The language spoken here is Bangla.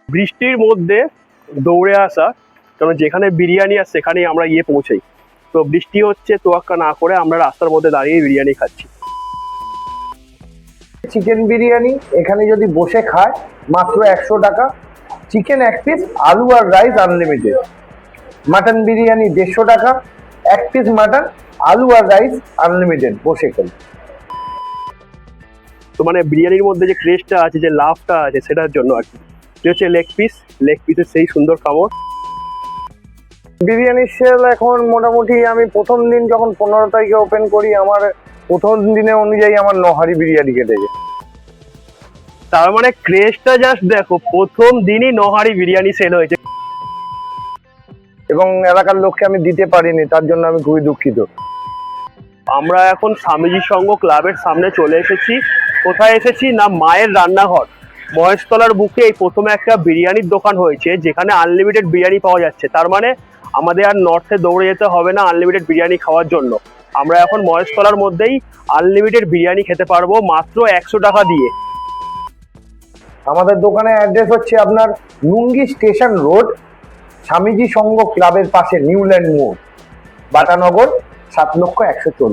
বৃষ্টির মধ্যে দৌড়ে আসা, কারণ যেখানে বিরিয়ানি আর সেখানেই আমরা গিয়ে পৌঁছাই। তো বৃষ্টি হচ্ছে, তোয়াক্কা না করে আমরা রাস্তার মধ্যে দাঁড়িয়ে বিরিয়ানি খাচ্ছি। চিকেন বিরিয়ানি এখানে যদি বসে খায় মাত্র 100 টাকা, চিকেন 1 পিস, আলু আর রাইস আনলিমিটেড। মাটন বিরিয়ানি 150 টাকা, 1 পিস মাটন, আলু আর রাইস আনলিমিটেড বসে খেলে। তো মানে বিরিয়ানির মধ্যে যে ক্রেজটা আছে, যে লাভটা আছে, সেটার জন্য আর কি। এটা হচ্ছে লেগ পিসের সেই সুন্দর কামড়। বিরিয়ানির সেল এখন মোটামুটি আমি প্রথম দিন যখন 15 তারিখে ওপেন করি, আমার প্রথম দিনে অনুযায়ী আমার 9 হাঁড়ি বিরিয়ানি কেটেছে। তার মানে ক্রেজটা জাস্ট দেখো, প্রথম দিনই 9 হাঁড়ি বিরিয়ানি সেল হয়েছে। এবং এলাকার লোককে আমি দিতে পারিনি, তার জন্য আমি খুবই দুঃখিত। আমরা এখন স্বামীজি সংঘ ক্লাবের সামনে চলে এসেছি। কোথায় এসেছি না, মায়ের রান্নাঘর মহেশতলার বুকে এই প্রথমে একটা বিরিয়ানির দোকান হয়েছে, যেখানে আনলিমিটেড বিরিয়ানি পাওয়া যাচ্ছে। তার মানে আমাদের আর নর্থে দৌড়ে যেতে হবে না আনলিমিটেড বিরিয়ানি খাওয়ার জন্য। আমরা এখন মহেশতলার মধ্যেই আনলিমিটেড বিরিয়ানি খেতে পারবো মাত্র 100 টাকা দিয়ে। আমাদের দোকানের অ্যাড্রেস হচ্ছে আপনার লুঙ্গি স্টেশন রোড, স্বামীজি সংঘ ক্লাবের পাশে, নিউল্যান্ড মোড়, বাটানগর, 7,140,000।